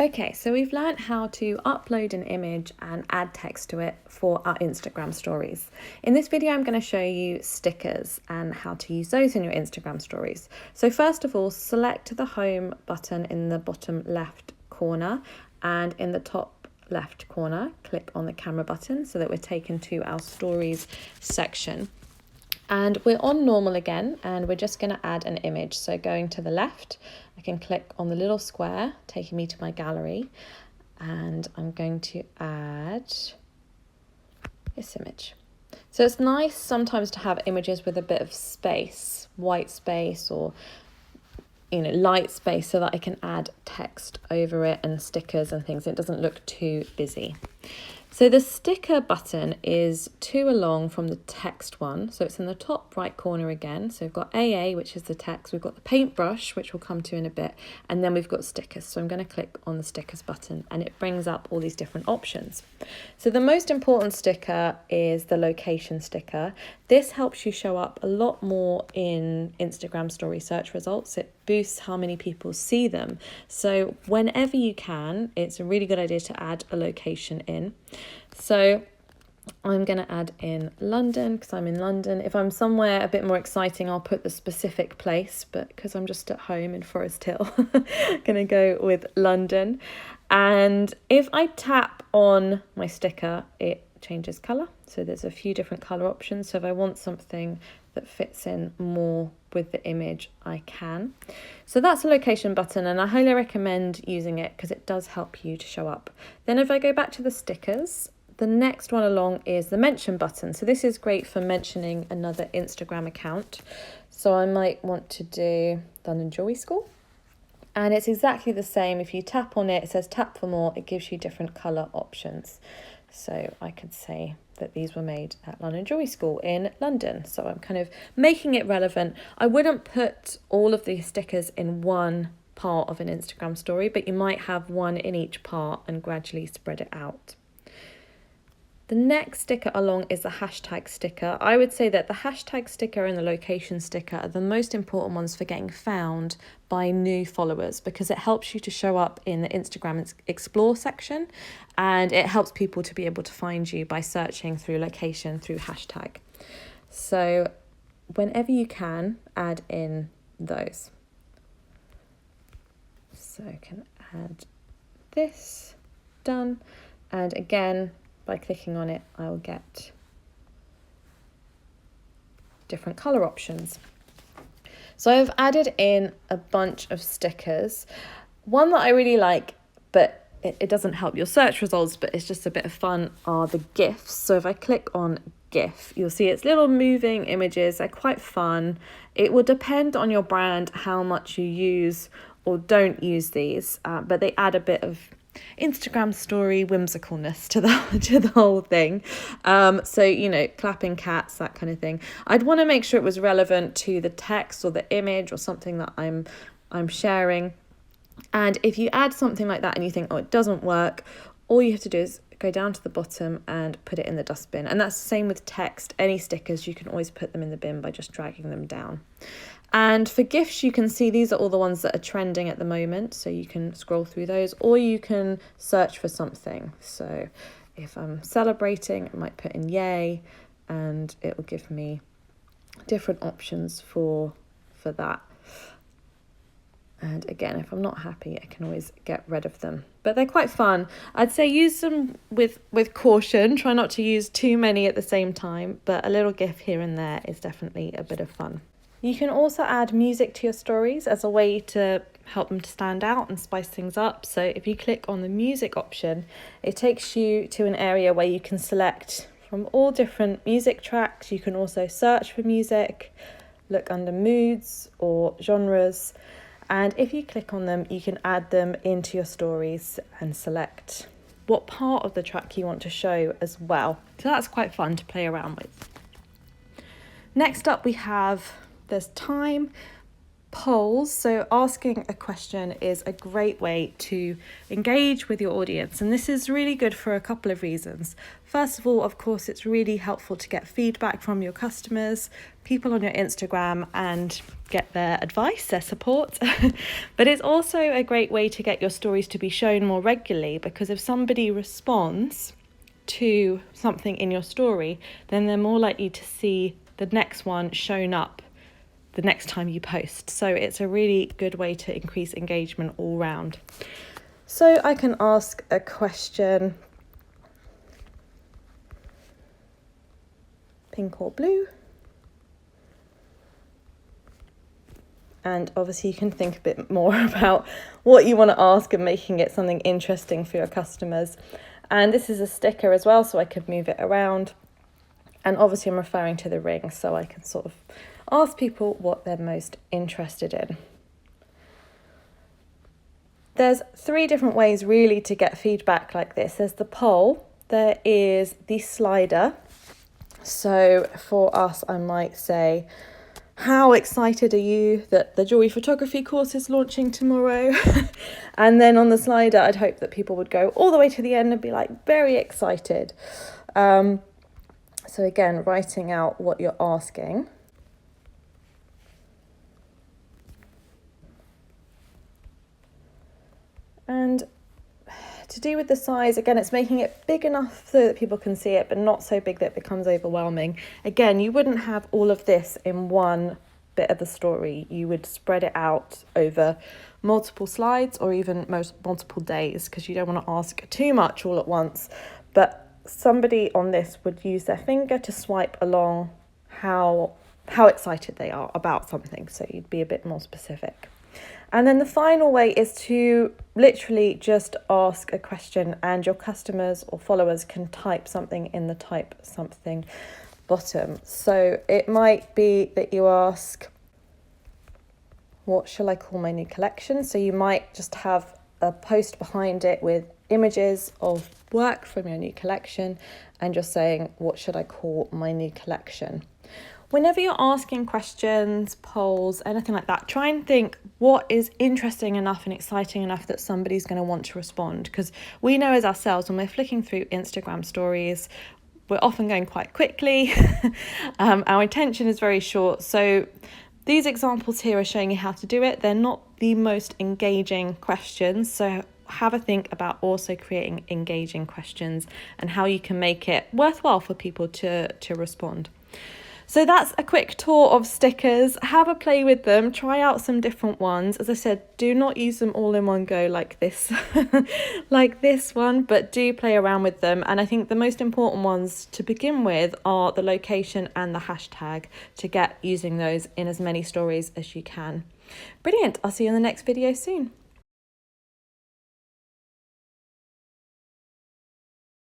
Okay, so we've learnt how to upload an image and add text to it for our Instagram stories. In this video, I'm going to show you stickers and how to use those in your Instagram stories. So first of all, select the home button in the bottom left corner, and in the top left corner, click on the camera button so that we're taken to our stories section. And we're on normal again, and we're just going to add an image. So going to the left, I can click on the little square, taking me to my gallery, and I'm going to add this image. So it's nice sometimes to have images with a bit of space, white space or light space, so that I can add text over it and stickers and things. It doesn't look too busy. So the sticker button is two along from the text one. So it's in the top right corner again. So we've got AA, which is the text. We've got the paintbrush, which we'll come to in a bit. And then we've got stickers. So I'm going to click on the stickers button and it brings up all these different options. So the most important sticker is the location sticker. This helps you show up a lot more in Instagram story search results. It boosts how many people see them. So whenever you can, it's a really good idea to add a location in. So I'm going to add in London because I'm in London. If I'm somewhere a bit more exciting, I'll put the specific place, but because I'm just at home in Forest Hill, I'm going to go with London. And if I tap on my sticker, it changes colour. So there's a few different colour options. So if I want something that fits in more with the image, I can. So that's the location button, and I highly recommend using it because it does help you to show up. Then if I go back to the stickers, the next one along is the mention button. So this is great for mentioning another Instagram account. So I might want to do London Jewelry School. And it's exactly the same. If you tap on it, it says tap for more. It gives you different colour options. So I could say that these were made at London Jewelry School in London. So I'm kind of making it relevant. I wouldn't put all of these stickers in one part of an Instagram story, but you might have one in each part and gradually spread it out. The next sticker along is the hashtag sticker. I would say that the hashtag sticker and the location sticker are the most important ones for getting found by new followers, because it helps you to show up in the Instagram Explore section, and it helps people to be able to find you by searching through location through hashtag. So whenever you can, add in those. So I can add this, done, and again, by clicking on it, I'll get different colour options. So I've added in a bunch of stickers. One that I really like, but it doesn't help your search results, but it's just a bit of fun, are the gifs. So if I click on GIF, you'll see it's little moving images. They're quite fun. It will depend on your brand how much you use or don't use these, but they add a bit of Instagram story whimsicalness to the whole thing. So clapping cats, that kind of thing. I'd want to make sure it was relevant to the text or the image or something that I'm sharing. And if you add something like that and you think, oh, it doesn't work, all you have to do is go down to the bottom and put it in the dustbin. And that's the same with text. Any stickers, you can always put them in the bin by just dragging them down. And for gifs, you can see these are all the ones that are trending at the moment. So you can scroll through those, or you can search for something. So if I'm celebrating, I might put in yay, and it will give me different options for that. And again, if I'm not happy, I can always get rid of them. But they're quite fun. I'd say use them with caution. Try not to use too many at the same time, but a little gif here and there is definitely a bit of fun. You can also add music to your stories as a way to help them to stand out and spice things up. So if you click on the music option, it takes you to an area where you can select from all different music tracks. You can also search for music, look under moods or genres. And if you click on them, you can add them into your stories and select what part of the track you want to show as well. So that's quite fun to play around with. Next up, we have there's time. polls. So asking a question is a great way to engage with your audience, and this is really good for a couple of reasons. First of all, of course, it's really helpful to get feedback from your customers, people on your Instagram, and get their advice, their support. But it's also a great way to get your stories to be shown more regularly, because if somebody responds to something in your story, then they're more likely to see the next one shown up the next time you post. So it's a really good way to increase engagement all round. So I can ask a question, pink or blue, and obviously you can think a bit more about what you want to ask and making it something interesting for your customers. And this is a sticker as well, so I could move it around, and obviously I'm referring to the ring, so I can sort of ask people what they're most interested in. There's 3 different ways really to get feedback like this. There's the poll, there is the slider. So for us, I might say, how excited are you that the jewelry photography course is launching tomorrow? And then on the slider, I'd hope that people would go all the way to the end and be like, very excited. So again, writing out what you're asking. And to do with the size, again, it's making it big enough so that people can see it, but not so big that it becomes overwhelming. Again, you wouldn't have all of this in one bit of the story. You would spread it out over multiple slides or even multiple days, because you don't want to ask too much all at once. But somebody on this would use their finger to swipe along how excited they are about something. So you'd be a bit more specific. And then the final way is to literally just ask a question, and your customers or followers can type something in the type something bottom. So it might be that you ask, what shall I call my new collection? So you might just have a post behind it with images of work from your new collection, and you're saying, what should I call my new collection? Whenever you're asking questions, polls, anything like that, try and think what is interesting enough and exciting enough that somebody's going to want to respond. Because we know as ourselves, when we're flicking through Instagram stories, we're often going quite quickly. Our attention is very short. So these examples here are showing you how to do it. They're not the most engaging questions. So have a think about also creating engaging questions and how you can make it worthwhile for people to respond. So that's a quick tour of stickers. Have a play with them, try out some different ones. As I said, do not use them all in one go like this, like this one, but do play around with them. And I think the most important ones to begin with are the location and the hashtag, to get using those in as many stories as you can. Brilliant, I'll see you in the next video soon.